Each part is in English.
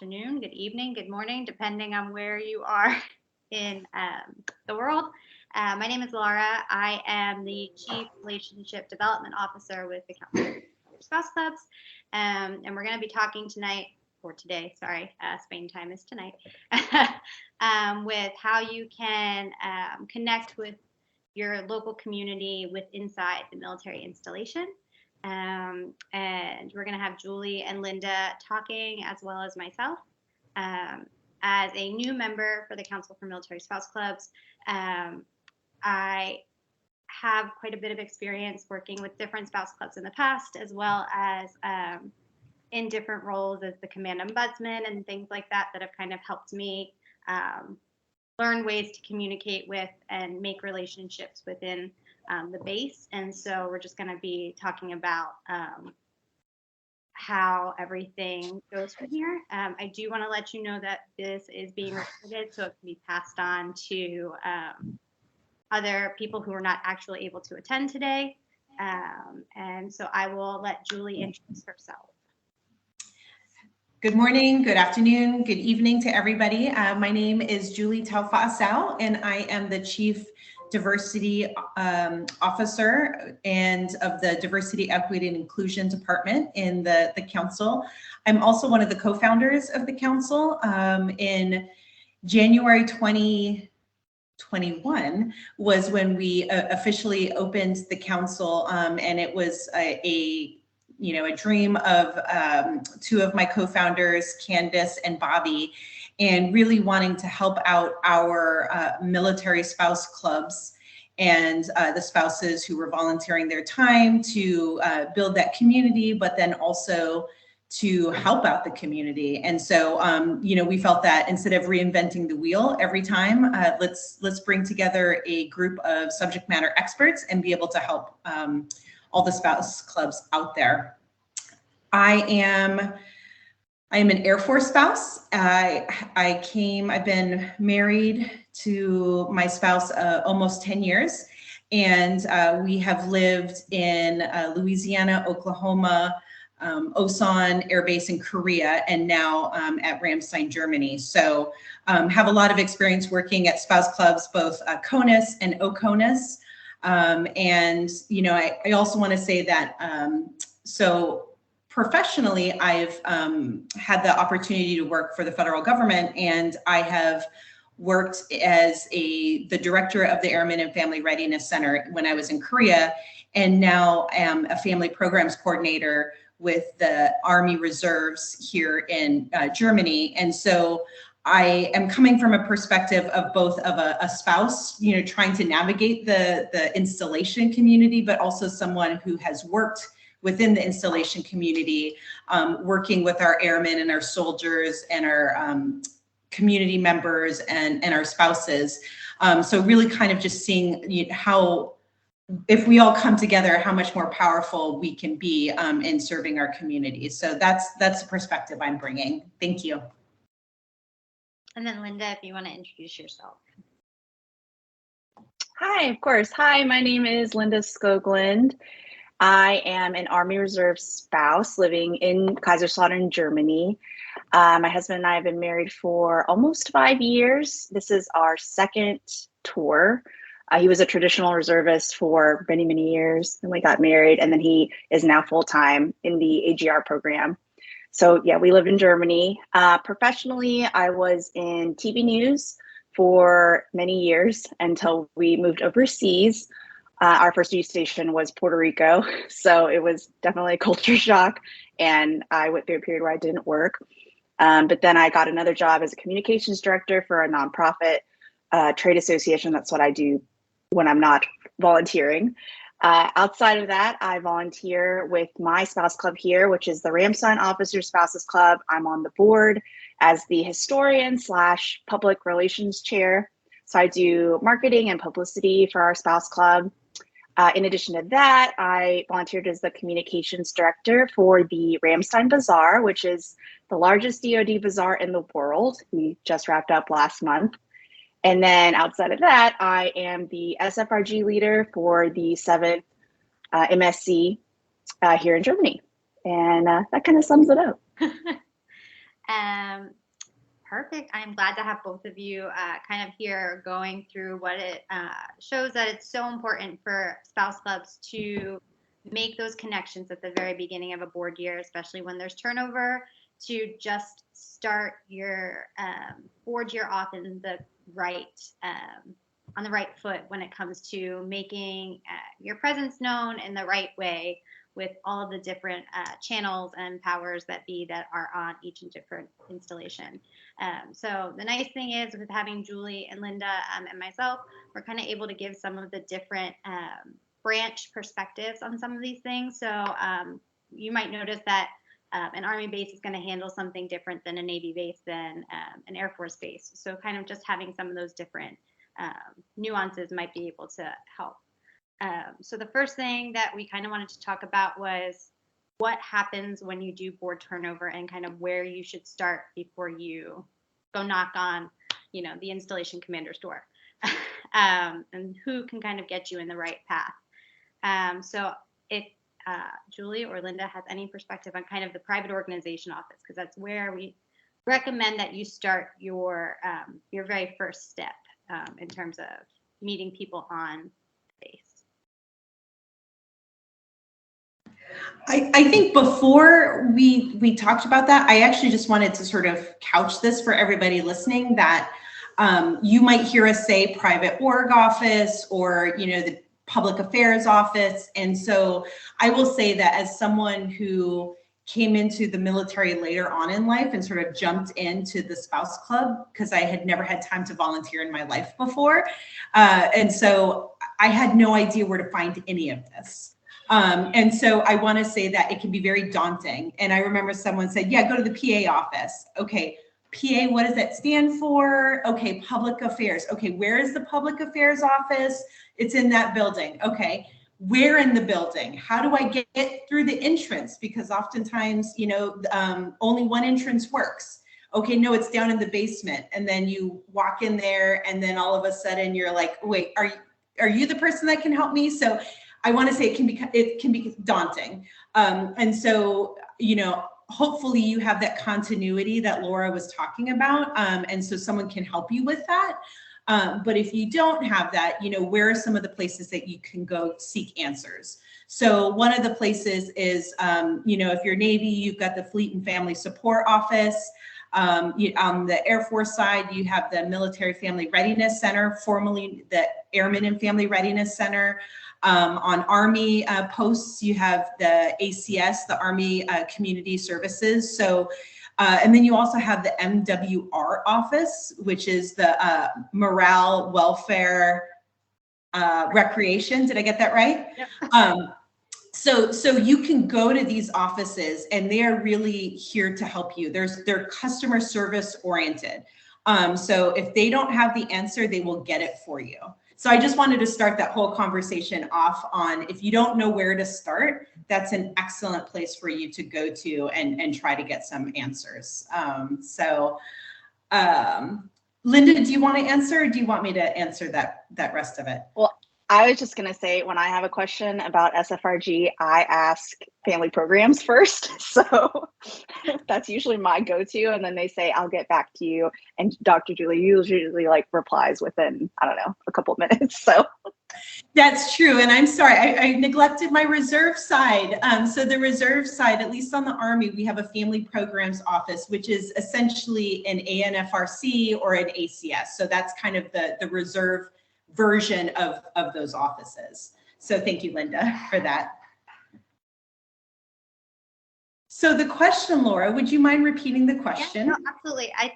afternoon, good evening, good morning, depending on where you are in the world. My name is Laura. I am the Chief Relationship Development Officer with the Council of Spouse Clubs. And we're going to be talking tonight, or today, sorry, Spain time is tonight, with how you can connect with your local community with inside the military installation. And we're going to have Julie and Linda talking, as well as myself. As a new member for the Council for Military Spouse Clubs, I have quite a bit of experience working with different spouse clubs in the past, as well as in different roles as the command ombudsman and things like that have kind of helped me learn ways to communicate with and make relationships within the base. And so we're just going to be talking about how everything goes from here. I do want to let you know that this is being recorded, so it can be passed on to other people who are not actually able to attend today. And so I will let Julie introduce herself. Good morning, good afternoon, good evening to everybody. My name is Julie Taufa-Asau, and I am the Chief Diversity Officer and of the Diversity, Equity, and Inclusion Department in the Council. I'm also one of the co-founders of the Council. In January 2021 was when we officially opened the Council, and it was a dream of two of my co-founders, Candace and Bobby, and really wanting to help out our military spouse clubs and the spouses who were volunteering their time to build that community, but then also to help out the community. And so, we felt that instead of reinventing the wheel every time, let's bring together a group of subject matter experts and be able to help all the spouse clubs out there. I am an Air Force spouse. I've been married to my spouse almost 10 years, and we have lived in Louisiana, Oklahoma, Osan Air Base in Korea, and now at Ramstein, Germany. So have a lot of experience working at spouse clubs, both CONUS and OCONUS. I also want to say that, professionally, I've had the opportunity to work for the federal government, and I have worked as the director of the Airmen and Family Readiness Center when I was in Korea, and now am a family programs coordinator with the Army Reserves here in Germany. And so I am coming from a perspective of both of a spouse, trying to navigate the installation community, but also someone who has worked within the installation community, working with our airmen and our soldiers and our community members and our spouses. So really kind of just seeing how, if we all come together, how much more powerful we can be in serving our communities. So that's the perspective I'm bringing. Thank you. And then Linda, if you want to introduce yourself. Hi, of course. Hi, my name is Linda Skoglund. I am an Army Reserve spouse living in Kaiserslautern, Germany. My husband and I have been married for almost 5 years. This is our second tour. He was a traditional reservist for many, many years. Then we got married, and then he is now full-time in the AGR program. So yeah, we live in Germany. Professionally, I was in TV news for many years until we moved overseas. Our first news station was Puerto Rico, so it was definitely a culture shock, and I went through a period where I didn't work. But then I got another job as a communications director for a nonprofit trade association. That's what I do when I'm not volunteering. Outside of that, I volunteer with my spouse club here, which is the Ramstein Officer Spouses Club. I'm on the board as the historian / public relations chair. So I do marketing and publicity for our spouse club. In addition to that, I volunteered as the communications director for the Ramstein Bazaar, which is the largest DoD bazaar in the world. We just wrapped up last month. And then outside of that, I am the SFRG leader for the 7th MSC here in Germany. And that kind of sums it up. Perfect. I'm glad to have both of you kind of here going through what it shows that it's so important for spouse clubs to make those connections at the very beginning of a board year, especially when there's turnover, to just start your board year off in the right on the right foot when it comes to making your presence known in the right way with all of the different channels and powers that be that are on each and different installation. So the nice thing is with having Julie and Linda and myself, we're kind of able to give some of the different branch perspectives on some of these things. So you might notice that an Army base is going to handle something different than a Navy base, than an Air Force base. So kind of just having some of those different nuances might be able to help. So the first thing that we kind of wanted to talk about was what happens when you do board turnover and kind of where you should start before you go knock on, the installation commander's door, and who can kind of get you in the right path. So if Julie or Linda has any perspective on kind of the private organization office, because that's where we recommend that you start your very first step in terms of meeting people on base. I think before we talked about that, I actually just wanted to sort of couch this for everybody listening, that you might hear us say private org office or, the public affairs office. And so I will say that as someone who came into the military later on in life and sort of jumped into the spouse club because I had never had time to volunteer in my life before. And so I had no idea where to find any of this. And so I want to say that it can be very daunting. And I remember someone said, yeah, go to the PA office. Okay, PA, what does that stand for? Okay, public affairs. Okay, where is the public affairs office? It's in that building. Okay, where in the building? How do I get through the entrance? Because oftentimes, only one entrance works. Okay, no, it's down in the basement. And then you walk in there and then all of a sudden you're like, wait, are you the person that can help me? So I want to say it can be daunting. And so, hopefully you have that continuity that Laura was talking about. And so someone can help you with that. But if you don't have that, where are some of the places that you can go seek answers? So one of the places is, if you're Navy, you've got the Fleet and Family Support Office. On the Air Force side, you have the Military Family Readiness Center, formerly the Airmen and Family Readiness Center. On Army posts, you have the ACS, the Army Community Services. So, and then you also have the MWR office, which is the Morale, Welfare, Recreation. Did I get that right? Yep. So you can go to these offices and they are really here to help you. They're customer service oriented. So if they don't have the answer, they will get it for you. So I just wanted to start that whole conversation off on, if you don't know where to start, that's an excellent place for you to go to and try to get some answers. Linda, do you want to answer, or do you want me to answer that rest of it? Well, I was just going to say, when I have a question about SFRG, I ask family programs first. So that's usually my go-to. And then they say, I'll get back to you. And Dr. Julie usually replies within, I don't know, a couple of minutes. So that's true. And I'm sorry, I neglected my reserve side. So the reserve side, at least on the Army, we have a family programs office, which is essentially an ANFRC or an ACS. So that's kind of the reserve version of those offices. So thank you, Linda, for that. So the question, Laura, would you mind repeating the question? Yeah, no, absolutely. I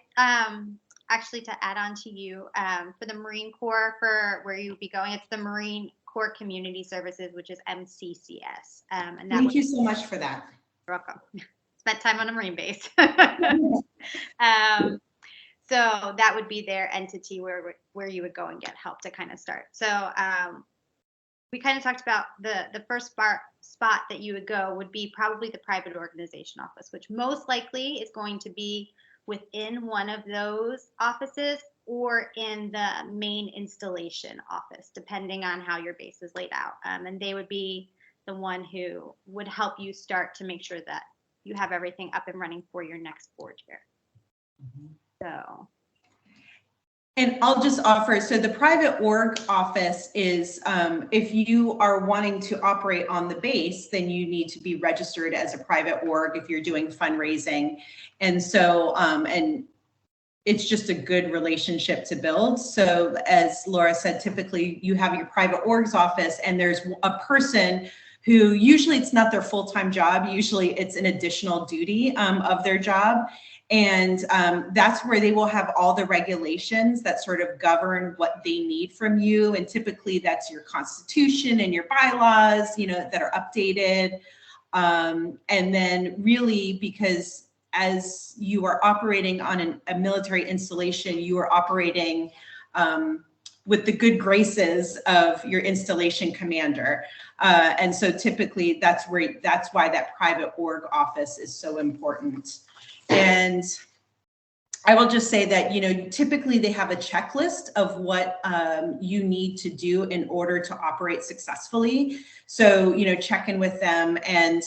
actually, to add on to you, for the Marine Corps, for where you would be going, it's the Marine Corps Community Services, which is MCCS. And that thank you so much for that. You're welcome. Spent time on a Marine base. So that would be their entity where you would go and get help to kind of start. So we kind of talked about the first spot that you would go would be probably the private organization office, which most likely is going to be within one of those offices or in the main installation office, depending on how your base is laid out. And they would be the one who would help you start to make sure that you have everything up and running for your next board year. So. And I'll just offer, so the private org office is, if you are wanting to operate on the base, then you need to be registered as a private org if you're doing fundraising. And so, and it's just a good relationship to build. So as Laura said, typically you have your private orgs office and there's a person who usually it's not their full-time job. Usually it's an additional duty of their job. And that's where they will have all the regulations that sort of govern what they need from you. And typically that's your constitution and your bylaws, you know, that are updated. And then really, because as you are operating on a military installation, you are operating with the good graces of your installation commander. And so typically that's why that private org office is so important. And I will just say that, you know, typically they have a checklist of what you need to do in order to operate successfully. So, you know, check in with them and,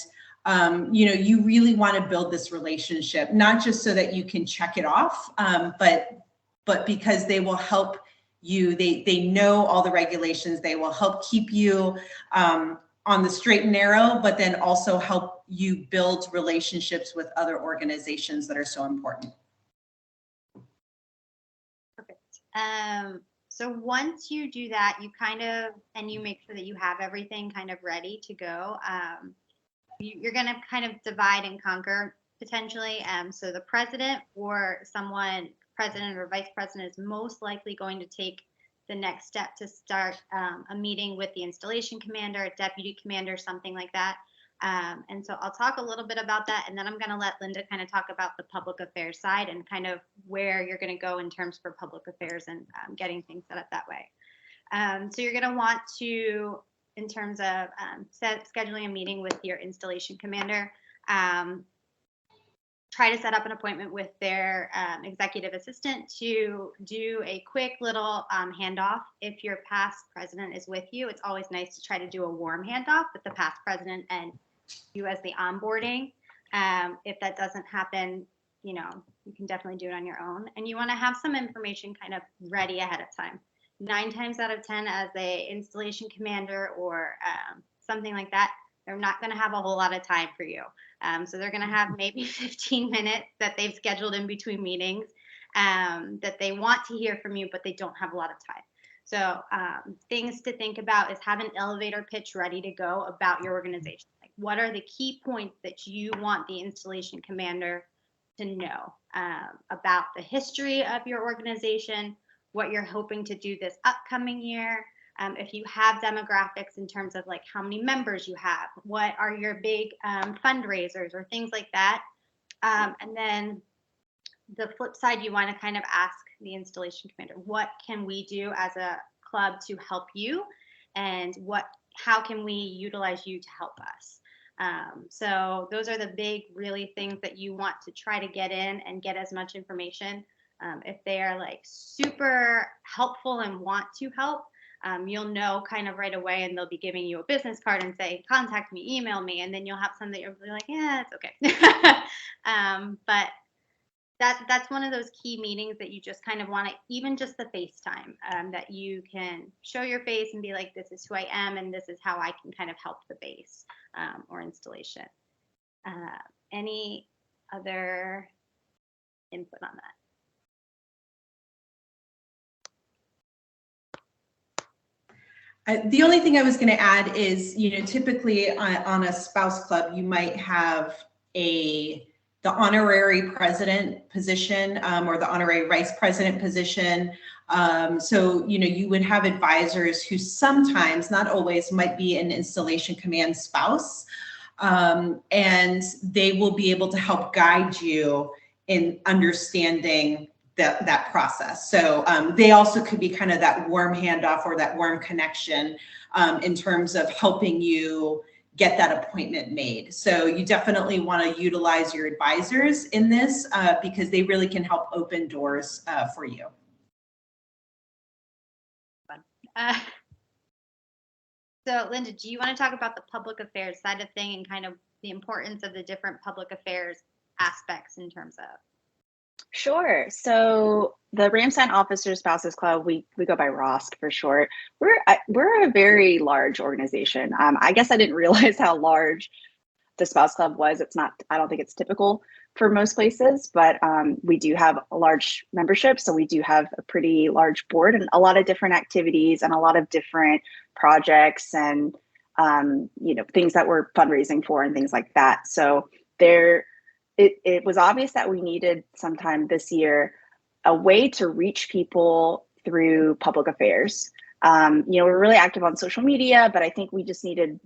you know, you really want to build this relationship, not just so that you can check it off, but because they will help you, they know all the regulations, they will help keep you on the straight and narrow, but then also help you build relationships with other organizations that are so important. Perfect. So once you do that, you kind of, and you make sure that you have everything kind of ready to go. You're going to kind of divide and conquer potentially. So the president or someone, president or vice president, is most likely going to take the next step to start a meeting with the installation commander, deputy commander, something like that. And so I'll talk a little bit about that, and then I'm going to let Linda kind of talk about the public affairs side and kind of where you're going to go in terms for public affairs and getting things set up that way. So you're going to want to, in terms of scheduling a meeting with your installation commander, try to set up an appointment with their executive assistant to do a quick little handoff. If your past president is with you, it's always nice to try to do a warm handoff with the past president and you as the onboarding. If that doesn't happen, you know, you can definitely do it on your own. And you want to have some information kind of ready ahead of time. 9 times out of 10 as a installation commander or something like that, they're not going to have a whole lot of time for you. So they're going to have maybe 15 minutes that they've scheduled in between meetings that they want to hear from you, but they don't have a lot of time. So things to think about is have an elevator pitch ready to go about your organization. Like, what are the key points that you want the installation commander to know about the history of your organization, what you're hoping to do this upcoming year, if you have demographics in terms of like how many members you have, what are your big fundraisers or things like that. And then the flip side, you want to kind of ask the installation commander, what can we do as a club to help you, and how can we utilize you to help us? So those are the big really things that you want to try to get in and get as much information. If they are like super helpful and want to help, you'll know kind of right away, and they'll be giving you a business card and say, contact me, email me, and then you'll have some that you're really like, yeah, it's okay. But that's one of those key meetings that you just kind of want to, even just the FaceTime, that you can show your face and be like, this is who I am, and this is how I can kind of help the base or installation. Any other input on that? The only thing I was going to add is, you know, typically on a spouse club, you might have the honorary president position or the honorary vice president position. So, you know, you would have advisors who sometimes, not always, might be an installation command spouse. And they will be able to help guide you in understanding that process. So they also could be kind of that warm handoff or that warm connection in terms of helping you get that appointment made. So you definitely want to utilize your advisors in this because they really can help open doors for you. So Linda, do you want to talk about the public affairs side of thing and kind of the importance of the different public affairs aspects in terms of? Sure. So the Ramstein Officer Spouses Club, we go by ROSC for short. We're a very large organization. I guess I didn't realize how large the spouse club was. It's not, I don't think it's typical for most places, but we do have a large membership. So we do have a pretty large board and a lot of different activities and a lot of different projects and, things that we're fundraising for and things like that. So it was obvious that we needed sometime this year a way to reach people through public affairs. We're really active on social media, but I think we just needed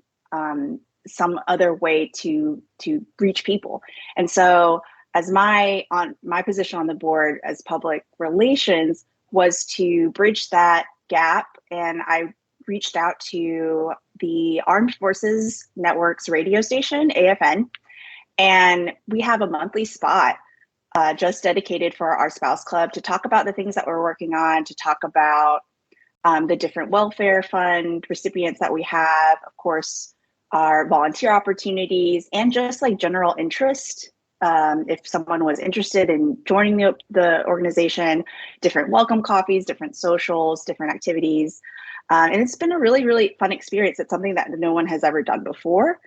some other way to reach people. And so as my position on the board as public relations was to bridge that gap, and I reached out to the Armed Forces Network's radio station, AFN, and we have a monthly spot just dedicated for our spouse club to talk about the things that we're working on, to talk about the different welfare fund recipients that we have, of course, our volunteer opportunities, and just like general interest. If someone was interested in joining the organization, different welcome coffees, different socials, different activities. And it's been a really, really fun experience. It's something that no one has ever done before.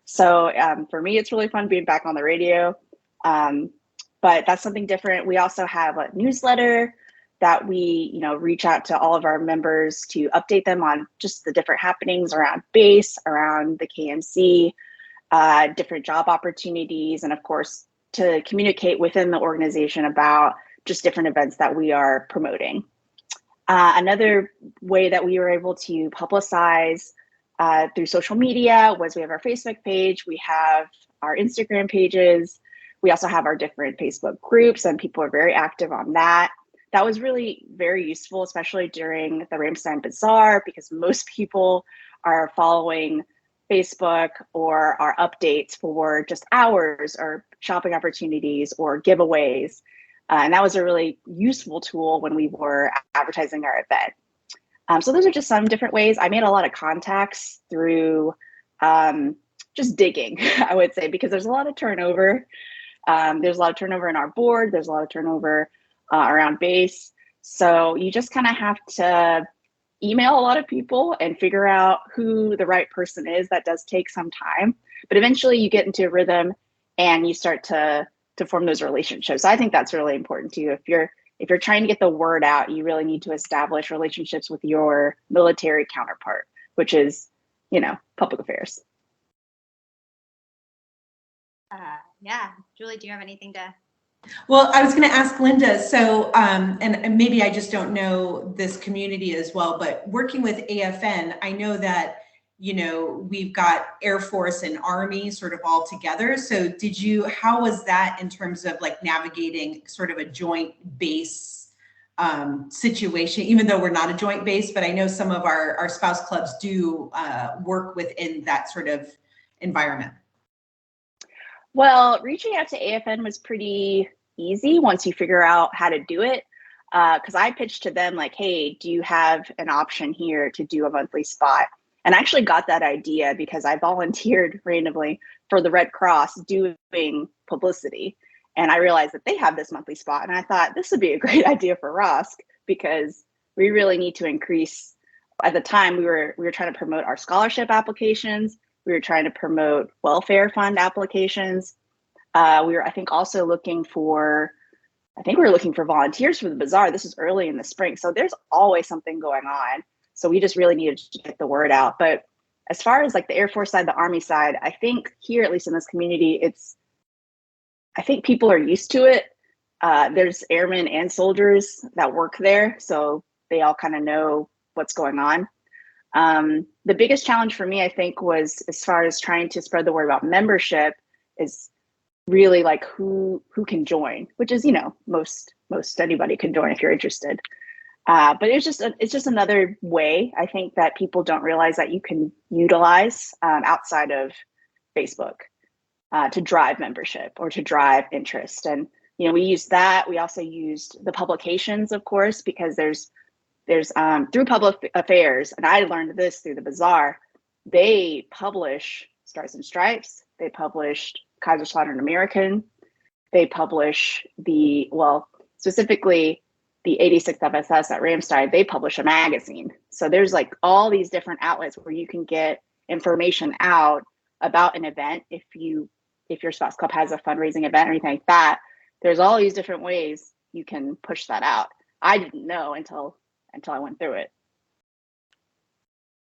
So for me, it's really fun being back on the radio. But that's something different. We also have a newsletter that we, reach out to all of our members to update them on just the different happenings around base, around the KMC, different job opportunities, and of course, to communicate within the organization about just different events that we are promoting. Another way that we were able to publicize through social media was we have our Facebook page, we have our Instagram pages, we also have our different Facebook groups, and people are very active on that. That was really very useful, especially during the Ramstein Bazaar, because most people are following Facebook or our updates for just hours or shopping opportunities or giveaways. And that was a really useful tool when we were advertising our event. So those are just some different ways. I made a lot of contacts through just digging, I would say, because there's a lot of turnover. There's a lot of turnover in our board. There's a lot of turnover around base. So you just kind of have to email a lot of people and figure out who the right person is. That does take some time, but eventually you get into a rhythm and you start to form those relationships. So I think that's really important too. If you're trying to get the word out, you really need to establish relationships with your military counterpart, which is, public affairs. Yeah. Julie, do you have anything to? Well, I was going to ask Linda, so, and maybe I just don't know this community as well, but working with AFN, I know that, we've got Air Force and Army sort of all together. So how was that in terms of like navigating sort of a joint base situation, even though we're not a joint base, but I know some of our spouse clubs do work within that sort of environment. Well, reaching out to AFN was pretty easy once you figure out how to do it. Because I pitched to them like, hey, do you have an option here to do a monthly spot? And I actually got that idea because I volunteered randomly for the Red Cross doing publicity. And I realized that they have this monthly spot. And I thought this would be a great idea for ROSC because we really need to increase. At the time, we were trying to promote our scholarship applications. We were trying to promote welfare fund applications. We were, I think, also looking for volunteers for the bazaar. This is early in the spring. So there's always something going on. So we just really needed to get the word out. But as far as like the Air Force side, the Army side, I think here, at least in this community, I think people are used to it. There's airmen and soldiers that work there. So they all kind of know what's going on. The biggest challenge for me, I think, was as far as trying to spread the word about membership is really like who can join, which is, most anybody can join if you're interested. But it's just another way I think that people don't realize that you can utilize outside of Facebook to drive membership or to drive interest. And, we used that. We also used the publications, of course, because there's through public affairs, and I learned this through the bazaar, they publish Stars and Stripes, they published Kaiserslautern American, they publish specifically the 86th FSS at Ramstein, they publish a magazine. So there's like all these different outlets where you can get information out about an event. If your spouse club has a fundraising event or anything like that, there's all these different ways you can push that out. I didn't know until I went through it.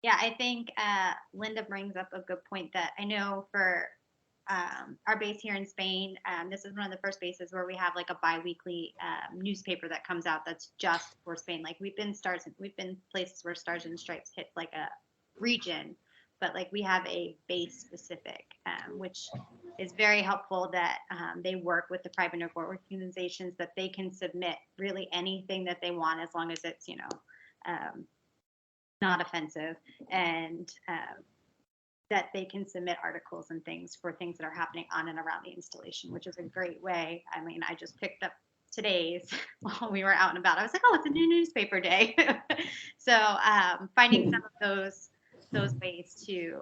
Yeah, I think Linda brings up a good point that I know for our base here in Spain. This is one of the first bases where we have like a bi-weekly newspaper that comes out that's just for Spain. Like we've been places where Stars and Stripes hit like a region, but like we have a base specific, which is very helpful that they work with the private network organizations that they can submit really anything that they want as long as it's, not offensive, and that they can submit articles and things for things that are happening on and around the installation, which is a great way. I mean, I just picked up today's while we were out and about. I was like, oh, it's a new newspaper day. So finding some of those ways to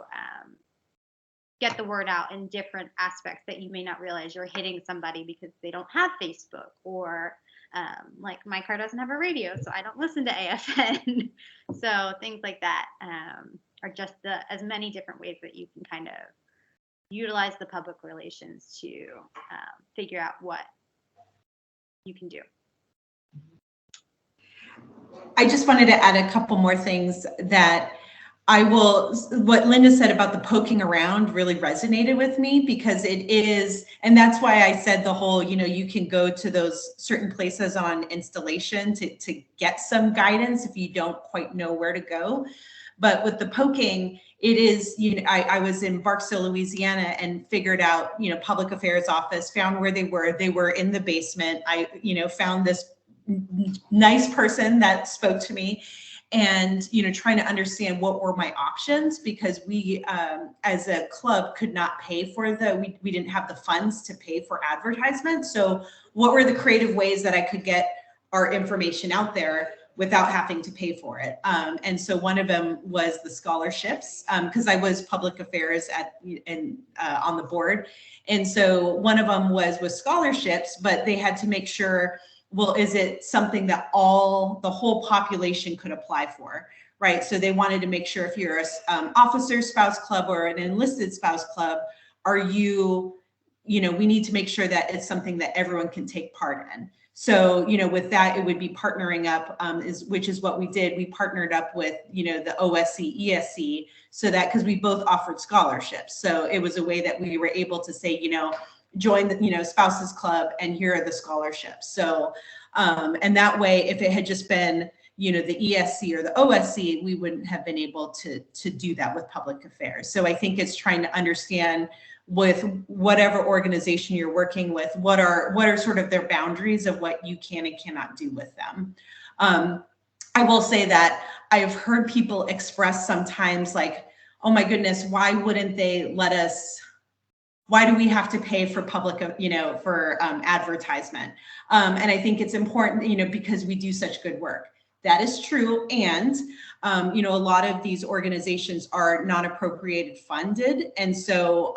get the word out in different aspects that you may not realize you're hitting somebody because they don't have Facebook, or like my car doesn't have a radio, so I don't listen to AFN. So things like that are just as many different ways that you can kind of utilize the public relations to figure out what you can do. I just wanted to add a couple more things that what Linda said about the poking around really resonated with me, because it is, and that's why I said the whole, you can go to those certain places on installation to get some guidance if you don't quite know where to go. But with the poking, it is, I was in Barksdale, Louisiana, and figured out, public affairs office, found where they were in the basement. I, found this nice person that spoke to me, and trying to understand what were my options, because we as a club could not pay for we didn't have the funds to pay for advertisement. So what were the creative ways that I could get our information out there without having to pay for it? And so one of them was the scholarships, because I was public affairs on the board. And so one of them was with scholarships, but they had to make sure, well, is it something that the whole population could apply for, right? So they wanted to make sure if you're an officer spouse club or an enlisted spouse club, we need to make sure that it's something that everyone can take part in. So, with that, it would be partnering up, which is what we did. We partnered up with, the OSC, ESC, so that, because we both offered scholarships. So it was a way that we were able to say, join the, spouses club, and here are the scholarships. So, and that way, if it had just been, the ESC or the OSC, we wouldn't have been able to do that with public affairs. So I think it's trying to understand with whatever organization you're working with, what are sort of their boundaries of what you can and cannot do with them. I will say that I've heard people express sometimes like, oh my goodness, why wouldn't they let us, why do we have to pay for public, for advertisement? And I think it's important, because we do such good work. That is true. And, a lot of these organizations are non-appropriated funded. And so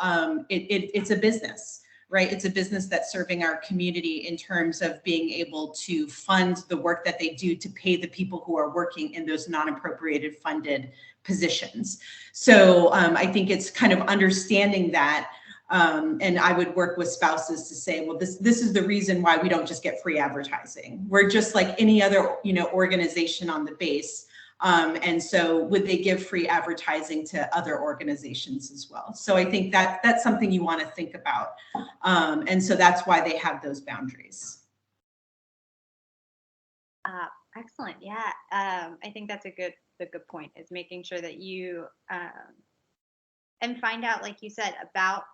it's a business, right? It's a business that's serving our community in terms of being able to fund the work that they do to pay the people who are working in those non-appropriated funded positions. So I think it's kind of understanding that. And I would work with spouses to say, well, this is the reason why we don't just get free advertising. We're just like any other, organization on the base. And so would they give free advertising to other organizations as well? So I think that's something you want to think about. And so that's why they have those boundaries. Excellent. Yeah. I think that's a good point, is making sure that you and find out, like you said,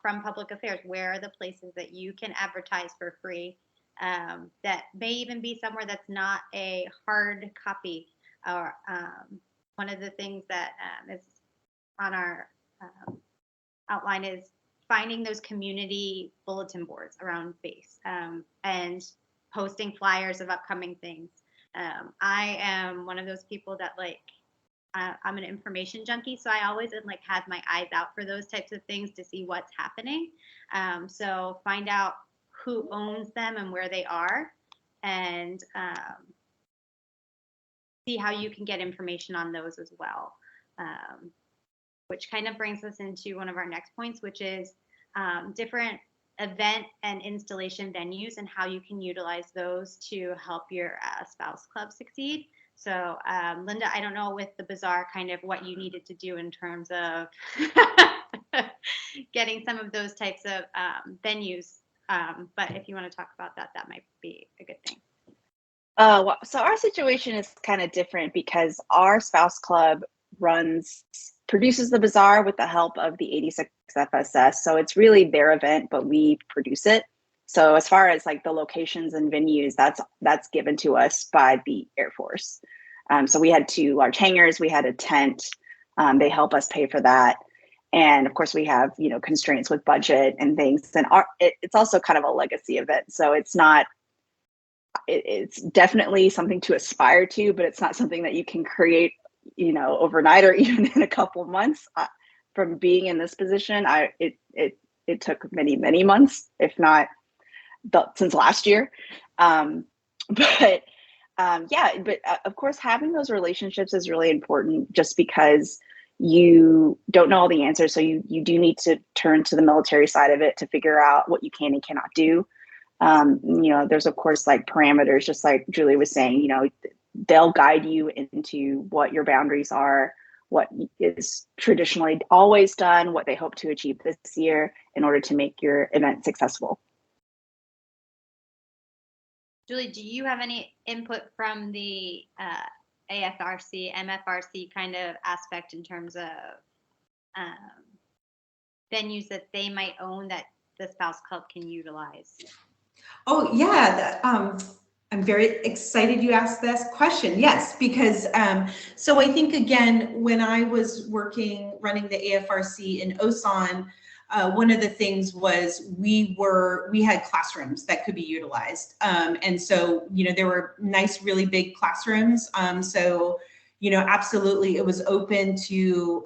from public affairs, where are the places that you can advertise for free, that may even be somewhere that's not a hard copy. Or one of the things that is on our outline is finding those community bulletin boards around base, and posting flyers of upcoming things. I am one of those people that I'm an information junkie, so I always have my eyes out for those types of things to see what's happening. So find out who owns them and where they are, and see how you can get information on those as well. Which kind of brings us into one of our next points, which is different event and installation venues and how you can utilize those to help your spouse club succeed. So Linda, I don't know with the bazaar kind of what you needed to do in terms of getting some of those types of venues. But if you want to talk about that, that might be a good thing. Well, so our situation is kind of different because our spouse club produces the bazaar with the help of the 86 FSS. So it's really their event, but we produce it. So as far as like the locations and venues, that's given to us by the Air Force. So we had 2 large hangars, we had a tent. They help us pay for that. And of course we have, constraints with budget and things. And it's also kind of a legacy event. So it's definitely something to aspire to, but it's not something that you can create, overnight or even in a couple of months. From being in this position, it took many months, if not since last year. But of course, having those relationships is really important just because you don't know all the answers. So you do need to turn to the military side of it to figure out what you can and cannot do. There's of course like parameters, just like Julie was saying, they'll guide you into what your boundaries are, what is traditionally always done, what they hope to achieve this year in order to make your event successful. Julie, do you have any input from the AFRC, MFRC kind of aspect in terms of venues that they might own that the spouse club can utilize? Oh yeah, I'm very excited you asked this question. Yes, because so I think again, when I was running the AFRC in Osan, one of the things was we had classrooms that could be utilized. And so, there were nice, really big classrooms. So, absolutely it was open to,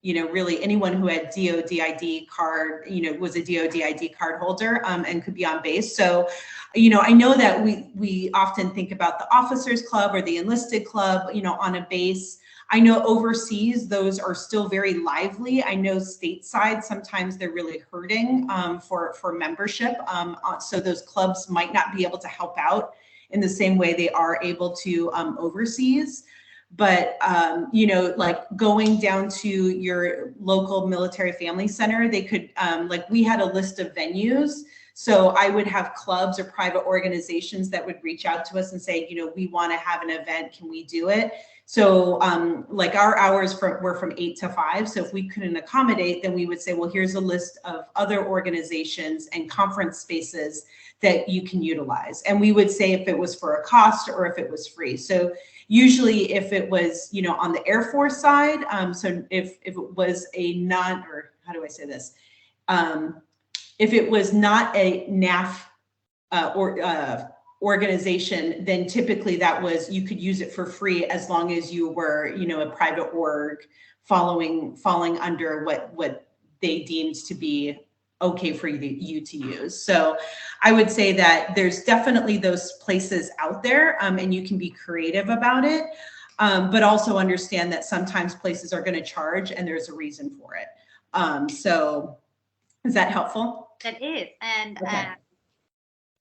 really anyone who had DoD ID card, was a DoD ID card holder and could be on base. So, I know that we often think about the officers club or the enlisted club, on a base. I know overseas, those are still very lively. I know stateside, sometimes they're really hurting for membership. So those clubs might not be able to help out in the same way they are able to overseas. But, like going down to your local military family center, they could, we had a list of venues. So I would have clubs or private organizations that would reach out to us and say, we want to have an event. Can we do it? So our hours were from 8 to 5. So if we couldn't accommodate, then we would say, well, here's a list of other organizations and conference spaces that you can utilize. And we would say if it was for a cost or if it was free. So usually if it was, on the Air Force side, so if it was if it was not a NAF organization, then typically you could use it for free as long as you were, a private org falling under what they deemed to be okay for you to use. So I would say that there's definitely those places out there, and you can be creative about it, but also understand that sometimes places are going to charge and there's a reason for it. So is that helpful? That is. And okay.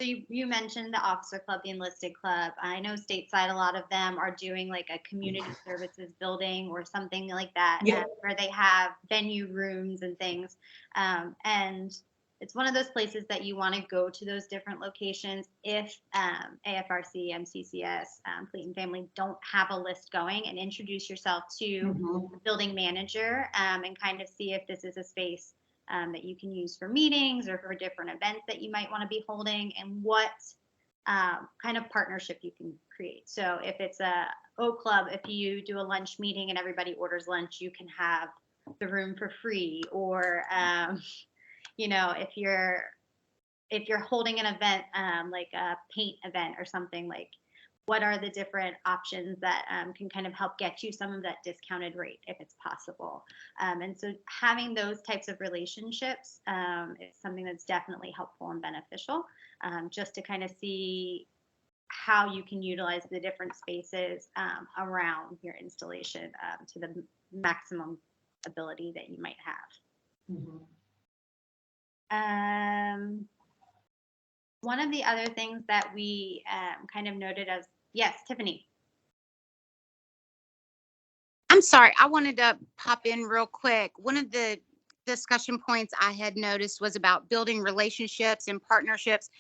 So you mentioned the officer club, the enlisted club. I know stateside, a lot of them are doing like a community services building or something like that, Yeah. Where they have venue rooms and things. And it's one of those places that you want to go to those different locations if AFRC, MCCS, Fleet and Family don't have a list going, and introduce yourself to the building manager and kind of see if this is a space that you can use for meetings or for different events that you might want to be holding, and what kind of partnership you can create. So if it's a O Club, if you do a lunch meeting and everybody orders lunch, you can have the room for free. Or if you're holding an event like a paint event or something, like what are the different options that can kind of help get you some of that discounted rate if it's possible. And so having those types of relationships is something that's definitely helpful and beneficial, just to kind of see how you can utilize the different spaces around your installation to the maximum ability that you might have. Mm-hmm. One of the other things that we kind of noted as, yes, Tiffany. I'm sorry, I wanted to pop in real quick. One of the discussion points I had noticed was about building relationships and partnerships.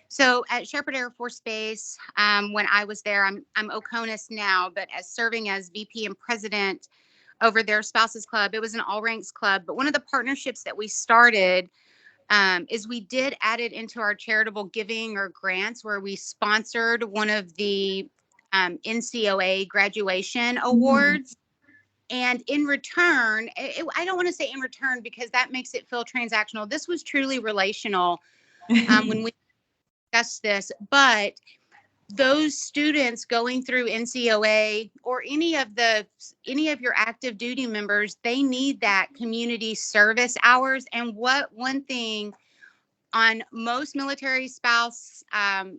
So at Shepherd Air Force Base, when I was there, I'm Oconus now, but as serving as VP and president over their spouses club, it was an all ranks club. But one of the partnerships that we started is we did add it into our charitable giving or grants, where we sponsored one of the NCOA graduation awards. And in return, I don't want to say in return because that makes it feel transactional. This was truly relational when we discussed this. But those students going through NCOA or any of your active duty members, they need that community service hours. And one thing on most military spouse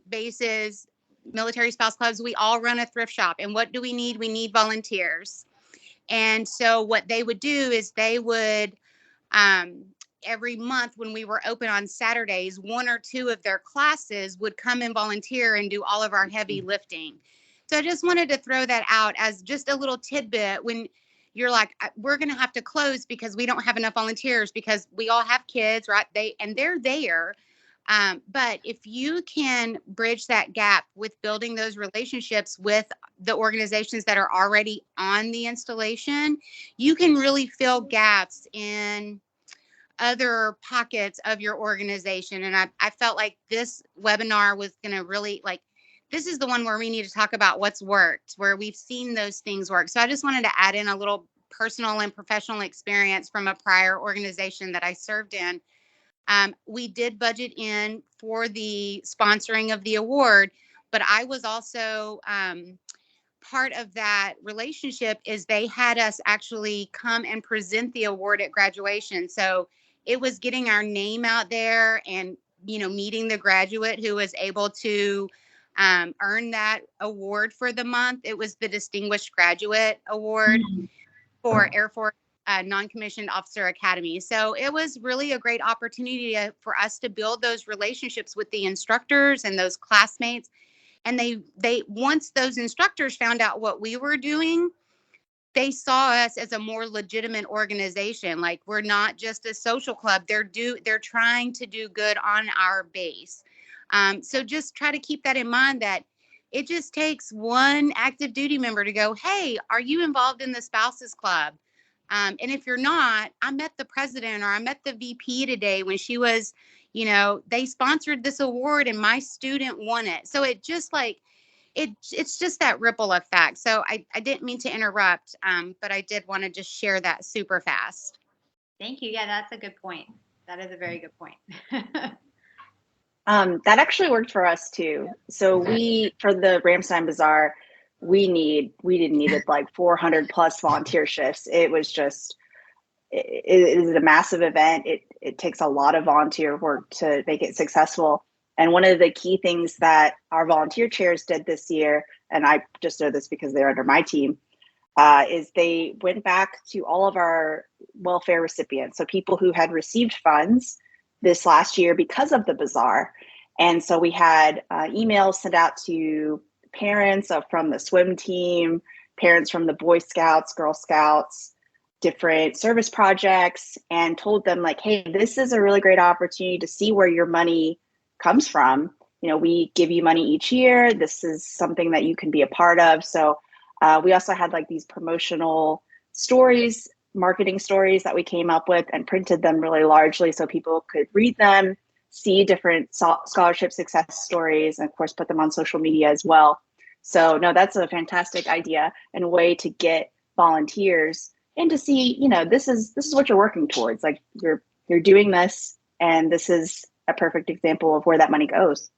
bases, military spouse clubs, we all run a thrift shop. And what do we need? We need volunteers. And so what they would do is they would, every month when we were open on Saturdays, one or two of their classes would come and volunteer and do all of our heavy lifting. So I just wanted to throw that out as just a little tidbit when you're like, we're going to have to close because we don't have enough volunteers because we all have kids, right? They're there. But if you can bridge that gap with building those relationships with the organizations that are already on the installation, you can really fill gaps in other pockets of your organization. And I felt like this webinar was going to really this is the one where we need to talk about what's worked, where we've seen those things work. So I just wanted to add in a little personal and professional experience from a prior organization that I served in. We did budget in for the sponsoring of the award, but I was also part of that relationship is they had us actually come and present the award at graduation. So it was getting our name out there and, meeting the graduate who was able to earn that award for the month. It was the Distinguished Graduate Award for Air Force Non-Commissioned Officer Academy. So it was really a great opportunity for us to build those relationships with the instructors and those classmates. And they once those instructors found out what we were doing, they saw us as a more legitimate organization. Like, we're not just a social club. They're trying to do good on our base. So just try to keep that in mind, that it just takes one active duty member to go, hey, are you involved in the spouses club? And if you're not, I met the president or I met the VP today when she was, they sponsored this award and my student won it. So it just it's just that ripple effect. So I didn't mean to interrupt, but I did want to just share that super fast. Thank you. Yeah, that's a good point. That is a very good point. That actually worked for us too. So for the Ramstein Bazaar, we needed like 400 plus volunteer shifts. It was just, it is a massive event. It takes a lot of volunteer work to make it successful. And one of the key things that our volunteer chairs did this year, and I just know this because they're under my team, is they went back to all of our welfare recipients. So people who had received funds this last year because of the bazaar. And so we had emails sent out to parents from the swim team, parents from the Boy Scouts, Girl Scouts, different service projects, and told them like, hey, this is a really great opportunity to see where your money comes from. We give you money each year. This is something that you can be a part of. So we also had like these promotional stories, marketing stories that we came up with and printed them really largely so people could read them, see different scholarship success stories, and of course put them on social media as well. So no, that's a fantastic idea and way to get volunteers and to see, this is what you're working towards. Like you're doing this, and this is a perfect example of where that money goes.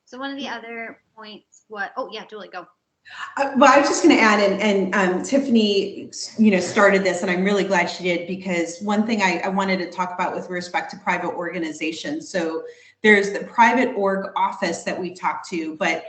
So one of the other points, oh yeah, Julie, go. Well, I was just going to add, and Tiffany, started this, and I'm really glad she did, because one thing I wanted to talk about with respect to private organizations. So there's the private org office that we talk to, but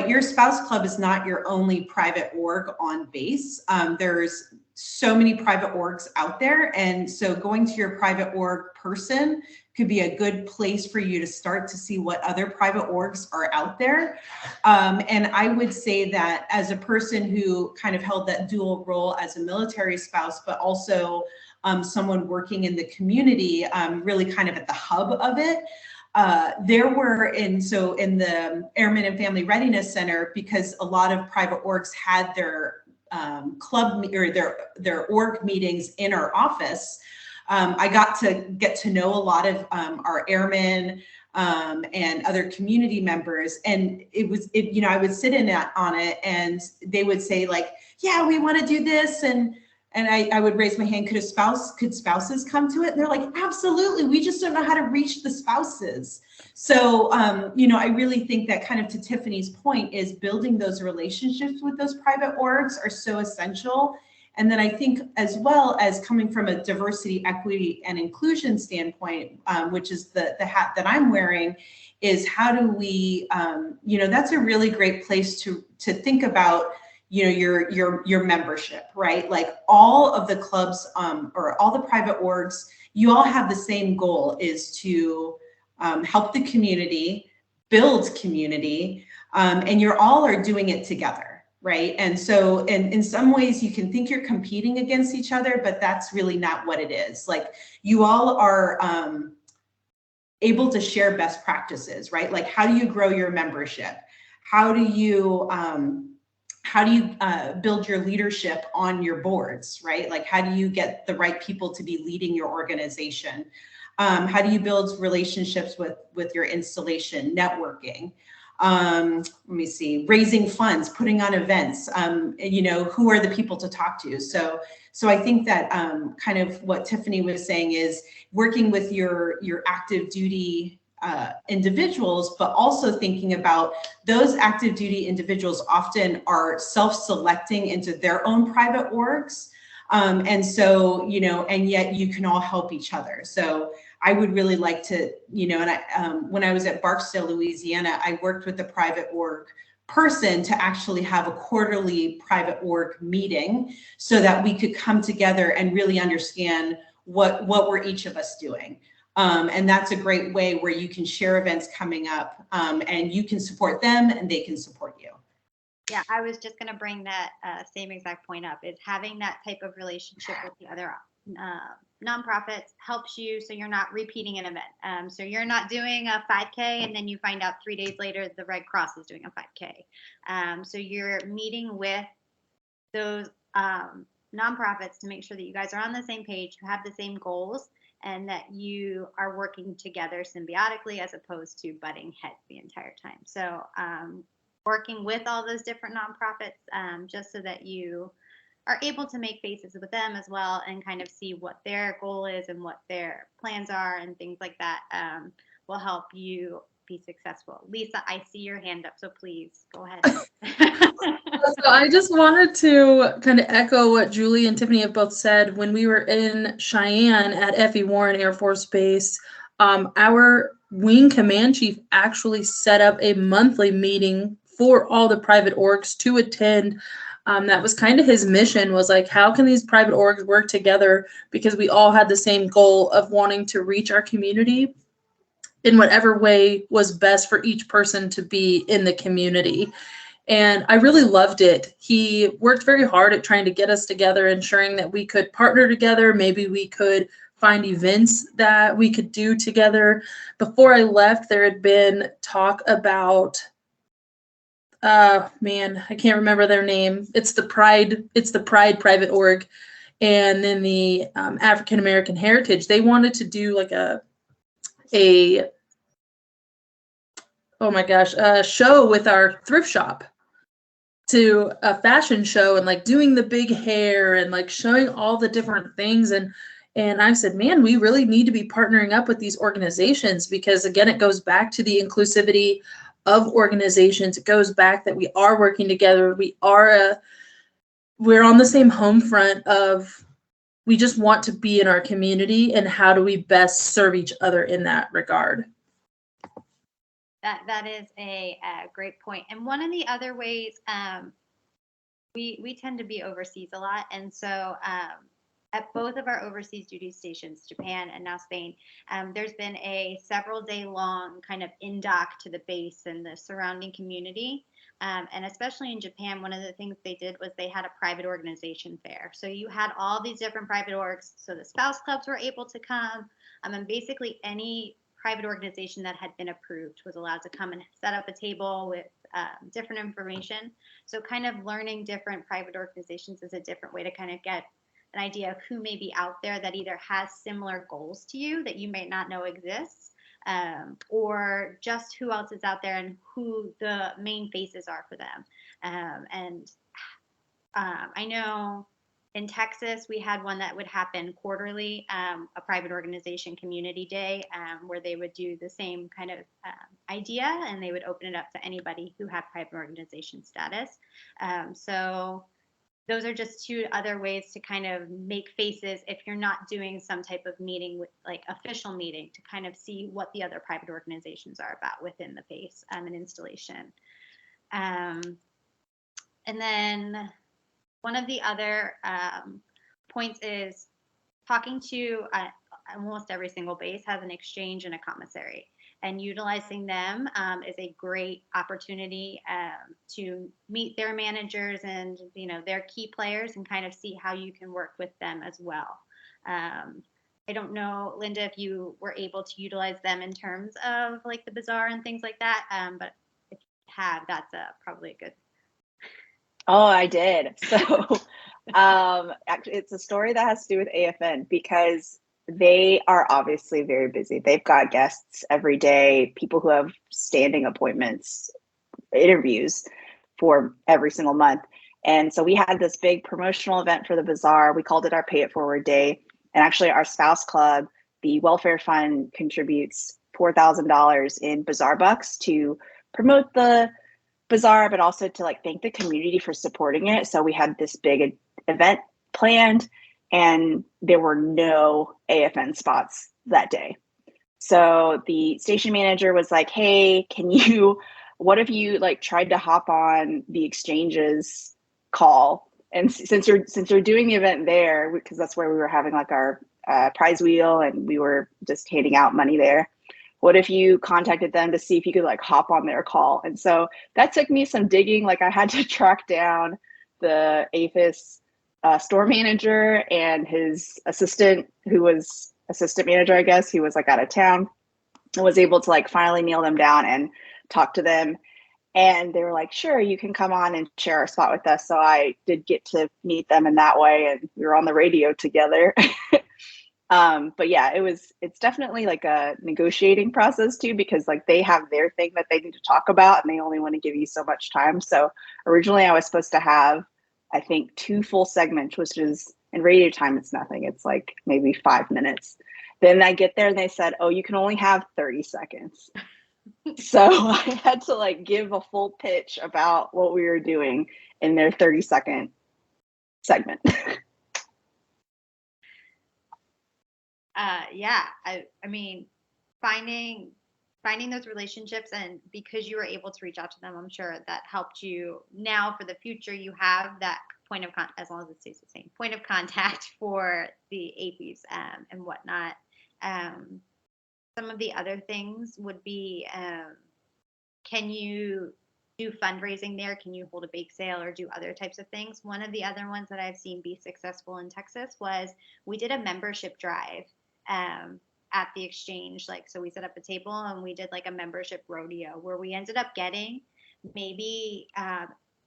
your spouse club is not your only private org on base. There's so many private orgs out there, and so going to your private org person could be a good place for you to start to see what other private orgs are out there. And I would say that as a person who kind of held that dual role as a military spouse, but also someone working in the community, really kind of at the hub of it, in the Airmen and Family Readiness Center, because a lot of private orgs had their club or their org meetings in our office. I got to know a lot of our airmen and other community members, and I would sit in on it, and they would say like, yeah, we want to do this, and I would raise my hand, could spouses come to it? And they're like, absolutely, we just don't know how to reach the spouses. So, I really think that, kind of to Tiffany's point, is building those relationships with those private orgs are so essential. And then I think, as well as coming from a diversity, equity, and inclusion standpoint, which is the hat that I'm wearing, is how do we, that's a really great place to think about, your membership, right? Like all of the clubs or all the private orgs, you all have the same goal, is to help the community, build community, and you're all are doing it together. Right. And so in some ways you can think you're competing against each other, but that's really not what it is. Like, you all are able to share best practices, right? Like, how do you grow your membership? How do you build your leadership on your boards, right? Like, how do you get the right people to be leading your organization? How do you build relationships with your installation, networking? Let me see, raising funds, putting on events, who are the people to talk to? So I think that kind of what Tiffany was saying is working with your active duty individuals, but also thinking about those active duty individuals often are self-selecting into their own private orgs. And so, and yet you can all help each other. So I would really like to, when I was at Barksdale, Louisiana, I worked with a private org person to actually have a quarterly private org meeting so that we could come together and really understand what were each of us doing. And that's a great way where you can share events coming up, and you can support them and they can support you. Yeah, I was just going to bring that same exact point up, is having that type of relationship with the other nonprofits helps you, so you're not repeating an event. So you're not doing a 5K and then you find out 3 days later the Red Cross is doing a 5K. So you're meeting with those nonprofits to make sure that you guys are on the same page, you have the same goals, and that you are working together symbiotically as opposed to butting heads the entire time. So working with all those different nonprofits, just so that you are able to make faces with them as well and kind of see what their goal is and what their plans are and things like that, will help you be successful. Lisa, I see your hand up, so please go ahead. So I just wanted to kind of echo what Julie and Tiffany have both said. When we were in Cheyenne at F.E. Warren Air Force Base, our wing command chief actually set up a monthly meeting for all the private orgs to attend. That was kind of his mission, was like, how can these private orgs work together? Because we all had the same goal of wanting to reach our community in whatever way was best for each person to be in the community. And I really loved it. He worked very hard at trying to get us together, ensuring that we could partner together. Maybe we could find events that we could do together. Before I left, there had been talk about, I can't remember their name. It's the Pride Private Org. And then the African American Heritage, they wanted to do like a show with our thrift shop, to a fashion show, and like doing the big hair and like showing all the different things. And And I've said, man, we really need to be partnering up with these organizations because, again, it goes back to the inclusivity of organizations. It goes back that we are working together. We're on the same home front of we just want to be in our community, and how do we best serve each other in that regard? That is a great point. And one of the other ways, we tend to be overseas a lot, and so at both of our overseas duty stations, Japan and now Spain, there's been a several day long kind of in-dock to the base and the surrounding community. And especially in Japan, one of the things they did was they had a private organization fair. So you had all these different private orgs. So the spouse clubs were able to come, and basically any private organization that had been approved was allowed to come and set up a table with different information. So kind of learning different private organizations is a different way to kind of get an idea of who may be out there that either has similar goals to you that you may not know exists, or just who else is out there and who the main faces are for them. I know in Texas, we had one that would happen quarterly, a private organization community day, where they would do the same kind of idea, and they would open it up to anybody who had private organization status. So those are just two other ways to kind of make faces if you're not doing some type of meeting with like official meeting, to kind of see what the other private organizations are about within the base and installation. And then one of the other points is talking to almost every single base has an exchange and a commissary. And utilizing them is a great opportunity to meet their managers and their key players, and kind of see how you can work with them as well. I don't know, Linda, if you were able to utilize them in terms of like the bazaar and things like that, but if you have, that's probably a good. Oh, I did. So actually, it's a story that has to do with AFN because they are obviously very busy. They've got guests every day, people who have standing appointments, interviews for every single month. And so we had this big promotional event for the bazaar. We called it our Pay It Forward Day. And actually our spouse club, the welfare fund, contributes $4,000 in bazaar bucks to promote the bazaar, but also to like thank the community for supporting it. So we had this big event planned, and there were no AFN spots that day. So the station manager was like, hey, what if you like tried to hop on the exchanges call? And since you're doing the event there, because that's where we were having like our prize wheel and we were just handing out money there, what if you contacted them to see if you could like hop on their call? And so that took me some digging. Like I had to track down the APHIS store manager and his assistant, who was assistant manager, I guess, who was like out of town, and was able to like finally nail them down and talk to them. And they were like, sure, you can come on and share a spot with us. So I did get to meet them in that way, and we were on the radio together. But yeah, it's definitely like a negotiating process too, because like they have their thing that they need to talk about and they only want to give you so much time. So originally I was supposed to have, I think, 2 full segments, which is in radio time, it's nothing. It's like maybe 5 minutes. Then I get there and they said, oh, you can only have 30 seconds. So I had to like give a full pitch about what we were doing in their 30-second segment. Yeah, I mean, finding those relationships, and because you were able to reach out to them, I'm sure that helped you. Now for the future, you have that point of contact, as long as it stays the same point of contact for the APs and whatnot. Some of the other things would be, can you do fundraising there? Can you hold a bake sale or do other types of things? One of the other ones that I've seen be successful in Texas was we did a membership drive at the exchange. Like, so we set up a table and we did like a membership rodeo where we ended up getting maybe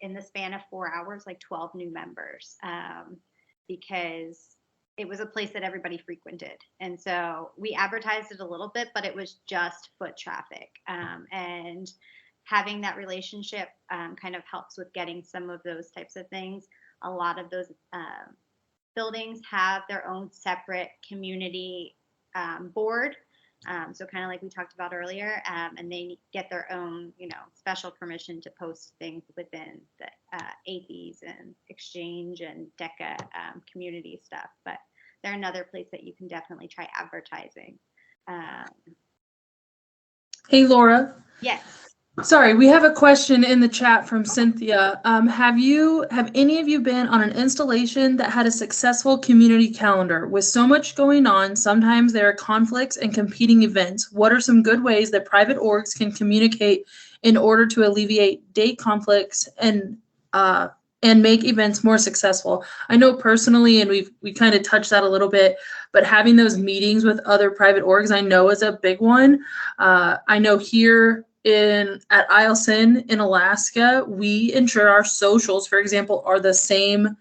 in the span of 4 hours, like 12 new members, because it was a place that everybody frequented. And so we advertised it a little bit, but it was just foot traffic. And having that relationship kind of helps with getting some of those types of things. A lot of those buildings have their own separate community board. So kind of like we talked about earlier, and they get their own, special permission to post things within the APs and Exchange and DECA community stuff. But they're another place that you can definitely try advertising. Hey, Laura. Yes. Sorry, we have a question in the chat from Cynthia. Have any of you been on an installation that had a successful community calendar? With so much going on, sometimes there are conflicts and competing events. What are some good ways that private orgs can communicate in order to alleviate date conflicts and make events more successful? I know personally, and we kind of touched that a little bit, but having those meetings with other private orgs, I know is a big one. I know here at Eielson in Alaska, we ensure our socials, for example, are the same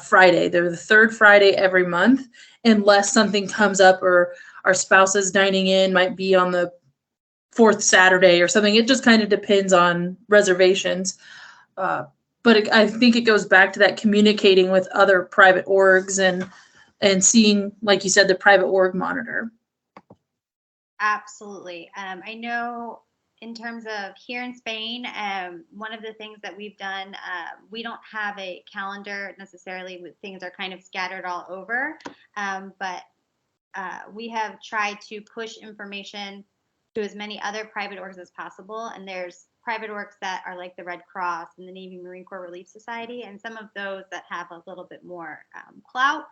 Friday. They're the third Friday every month, unless something comes up or our spouses dining in might be on the fourth Saturday or something. It just kind of depends on reservations. But I think it goes back to that communicating with other private orgs and seeing, like you said, the private org monitor. Absolutely. I know in terms of here in Spain, one of the things that we've done, we don't have a calendar necessarily, with things are kind of scattered all over, but we have tried to push information to as many other private orgs as possible. And there's private orgs that are like the Red Cross and the Navy Marine Corps Relief Society, and some of those that have a little bit more clout,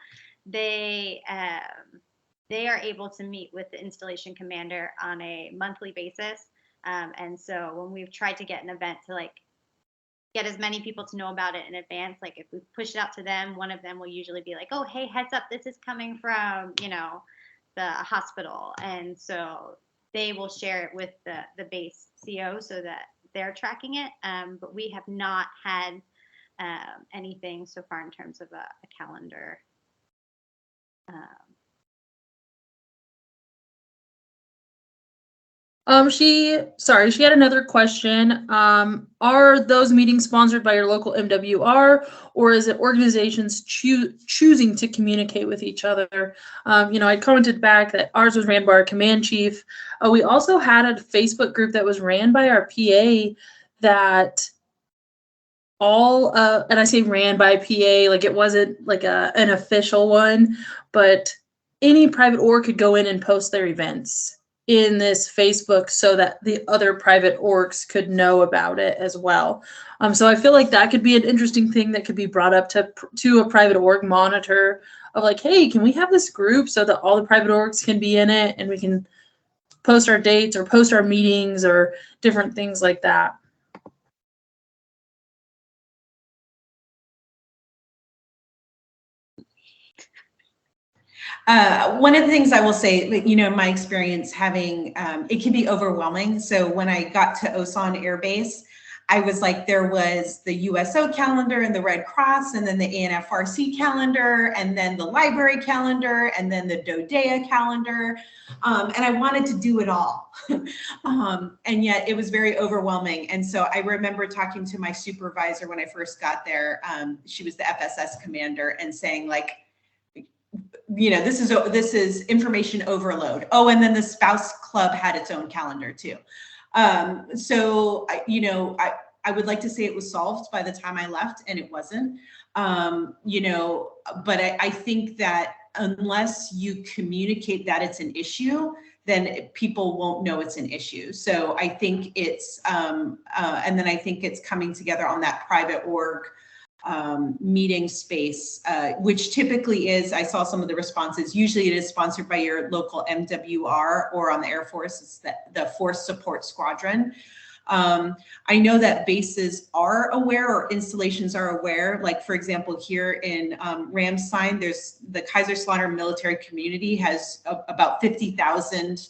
they are able to meet with the installation commander on a monthly basis. And so when we've tried to get an event to get as many people to know about it in advance, like if we push it out to them, one of them will usually be like, oh, hey, heads up, this is coming from, the hospital. And so they will share it with the base CO so that they're tracking it. But we have not had anything so far in terms of a calendar. She had another question. Are those meetings sponsored by your local MWR, or is it organizations choosing to communicate with each other? I commented back that ours was ran by our command chief. We also had a Facebook group that was ran by our PA that and I say ran by PA, like it wasn't like an official one, but any private org could go in and post their events in this Facebook so that the other private orgs could know about it as well. So I feel like that could be an interesting thing that could be brought up to a private org monitor of like, hey, can we have this group so that all the private orgs can be in it and we can post our dates or post our meetings or different things like that. One of the things I will say, my experience having, it can be overwhelming. So when I got to Osan Air Base, I was like, there was the USO calendar and the Red Cross, and then the ANFRC calendar, and then the library calendar, and then the DODEA calendar. And I wanted to do it all. And yet it was very overwhelming. And so I remember talking to my supervisor when I first got there. She was the FSS commander, and saying like, this is information overload. Oh, and then the spouse club had its own calendar too. So I would like to say it was solved by the time I left, and it wasn't. But I think that unless you communicate that it's an issue, then people won't know it's an issue. So I think it's, and then I think it's coming together on that private org meeting space, which typically is, I saw some of the responses, usually it is sponsored by your local MWR, or on the Air Force, it's the Force Support Squadron. I know that bases are aware, or installations are aware, like for example, here in Ramstein, there's the Kaiserslautern military community has about 50,000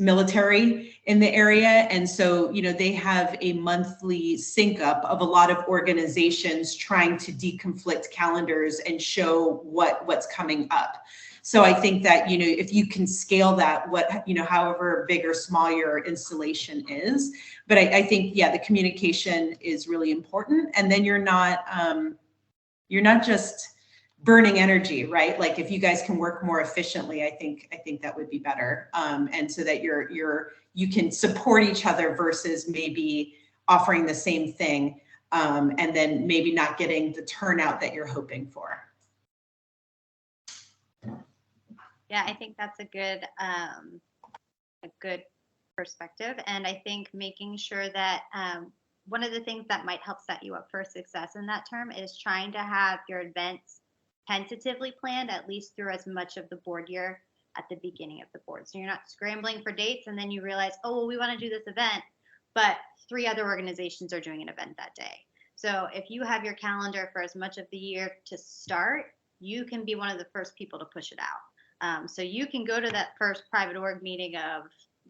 military in the area. And so, they have a monthly sync up of a lot of organizations trying to deconflict calendars and show what's coming up. So I think that, if you can scale that, however big or small your installation is, but I think, yeah, the communication is really important. And then you're not just, burning energy, right? Like if you guys can work more efficiently, I think that would be better. And so that you can support each other versus maybe offering the same thing, and then maybe not getting the turnout that you're hoping for. Yeah, I think that's a good perspective. And I think making sure that one of the things that might help set you up for success in that term is trying to have your events tentatively planned at least through as much of the board year at the beginning of the board. So you're not scrambling for dates and then you realize, oh, well, we want to do this event, but 3 other organizations are doing an event that day. So if you have your calendar for as much of the year to start, you can be one of the first people to push it out. So you can go to that first private org meeting of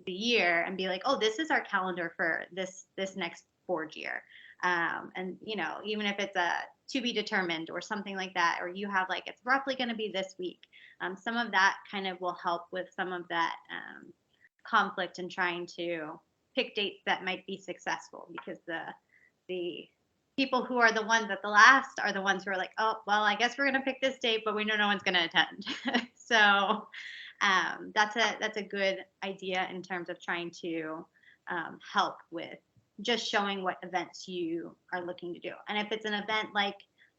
the year and be like, oh, this is our calendar for this next board year. And even if it's a to be determined or something like that, or you have like, it's roughly going to be this week. Some of that kind of will help with some of that conflict in trying to pick dates that might be successful, because the people who are the ones at the last are the ones who are like, oh, well, I guess we're going to pick this date, but we know no one's going to attend. So that's a good idea in terms of trying to help with just showing what events you are looking to do. And if it's an event like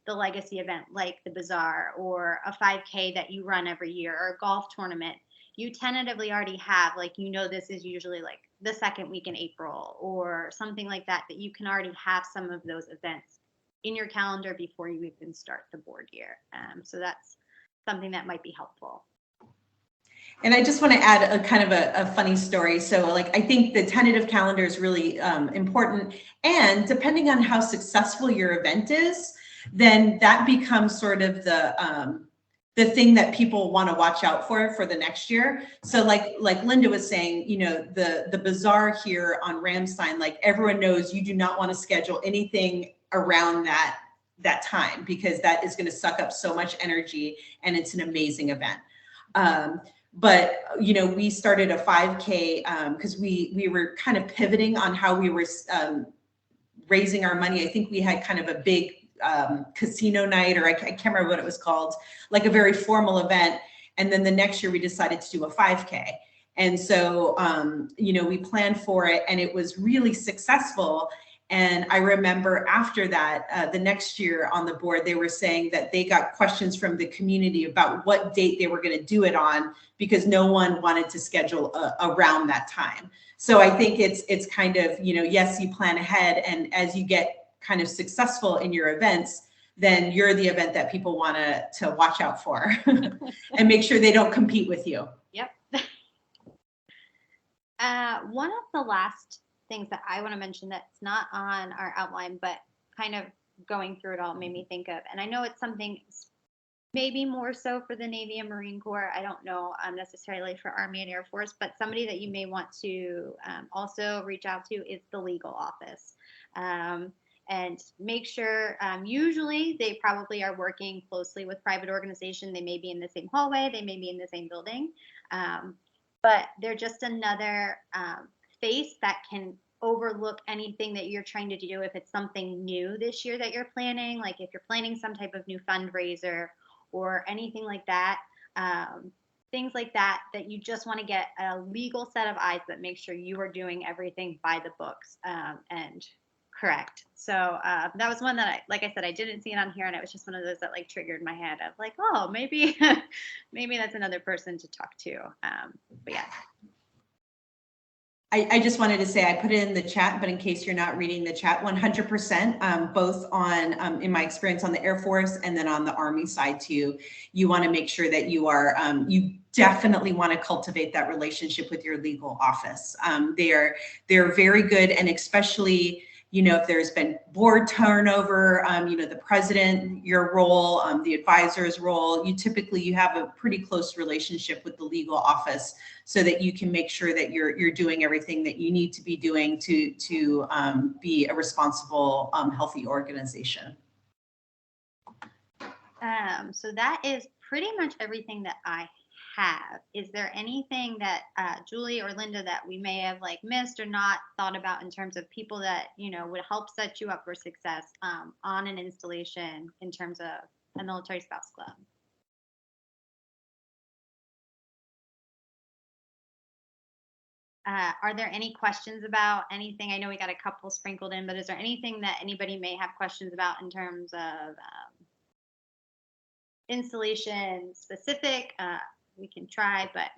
the legacy event, like the bazaar, or a 5K that you run every year, or a golf tournament, you tentatively already have, like, this is usually like the second week in April or something like that, that you can already have some of those events in your calendar before you even start the board year. So that's something that might be helpful. And I just want to add a kind of a funny story. So like, I think the tentative calendar is really important. And depending on how successful your event is, then that becomes sort of the thing that people want to watch out for the next year. So like Linda was saying, the bazaar here on Ramstein, like everyone knows you do not want to schedule anything around that time, because that is going to suck up so much energy, and it's an amazing event. But, we started a 5K because we were kind of pivoting on how we were raising our money. I think we had kind of a big casino night, or I can't remember what it was called, like a very formal event. And then the next year we decided to do a 5K. And so, we planned for it, and it was really successful. And I remember after that, the next year on the board, they were saying that they got questions from the community about what date they were going to do it on, because no one wanted to schedule around that time. So I think it's kind of, yes, you plan ahead, and as you get kind of successful in your events, then you're the event that people want to watch out for and make sure they don't compete with you. Yep. One of the last things that I want to mention that's not on our outline, but kind of going through it all made me think of, and I know it's something maybe more so for the Navy and Marine Corps, I don't know necessarily for Army and Air Force, but somebody that you may want to also reach out to is the legal office. And make sure, usually they probably are working closely with private organization. They may be in the same hallway, they may be in the same building, but they're just another face that can overlook anything that you're trying to do. If it's something new this year that you're planning, like if you're planning some type of new fundraiser or anything like that, things like that you just want to get a legal set of eyes that make sure you are doing everything by the books and correct. So that was one that like I said, I didn't see it on here, and it was just one of those that like triggered my head of like, oh, maybe that's another person to talk to. But yeah. I just wanted to say, I put it in the chat, but in case you're not reading the chat, 100%, both on, in my experience on the Air Force and then on the Army side too, you want to make sure that you are, you definitely want to cultivate that relationship with your legal office. They're very good, and especially, if there's been board turnover, the president, your role, the advisor's role, you have a pretty close relationship with the legal office, so that you can make sure that you're doing everything that you need to be doing to be a responsible, healthy organization. So that is pretty much everything that I have. Is there anything that Julie or Linda that we may have like missed or not thought about in terms of people that would help set you up for success on an installation in terms of a military spouse club. Are there any questions about anything? I know we got a couple sprinkled in, but is there anything that anybody may have questions about in terms of installation specific? We can try, but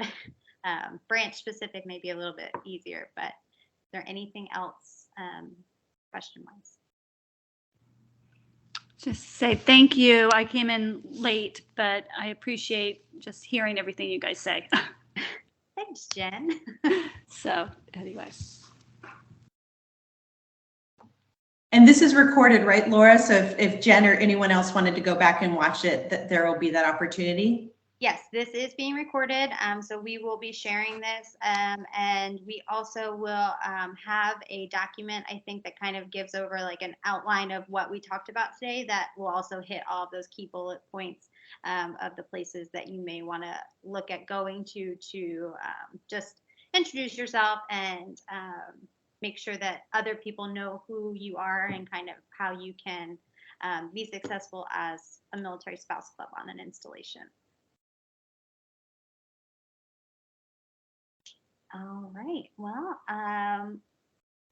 branch specific may be a little bit easier. But is there anything else question-wise? Just say thank you. I came in late, but I appreciate just hearing everything you guys say. Thanks, Jen. So anyway. And this is recorded, right, Laura? So if Jen or anyone else wanted to go back and watch it, that there will be that opportunity. Yes, this is being recorded, so we will be sharing this, and we also will have a document, I think, that kind of gives over like an outline of what we talked about today that will also hit all of those key bullet points of the places that you may want to look at going to just introduce yourself and make sure that other people know who you are and kind of how you can be successful as a military spouse club on an installation. All right, well,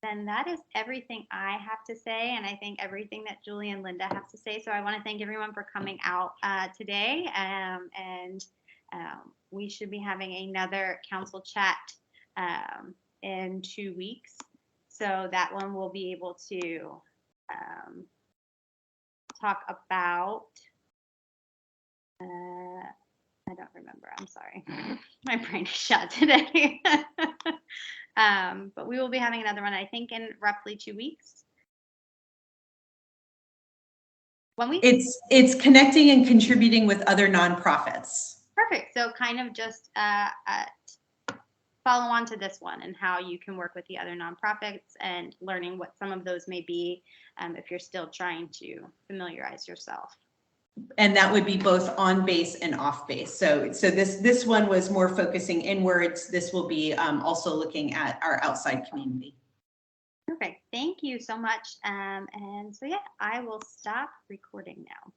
then that is everything I have to say, and I think everything that Julie and Linda have to say. So I want to thank everyone for coming out today, and we should be having another council chat in 2 weeks. So that one we'll be able to talk about. I don't remember. I'm sorry. My brain is shut today. But we will be having another one, I think, in roughly 2 weeks. 1 week? It's connecting and contributing with other nonprofits. Perfect. So kind of just follow on to this one and how you can work with the other nonprofits and learning what some of those may be if you're still trying to familiarize yourself. And that would be both on base and off base. So this one was more focusing inwards. This will be also looking at our outside community. Perfect. Thank you so much. And so, yeah, I will stop recording now.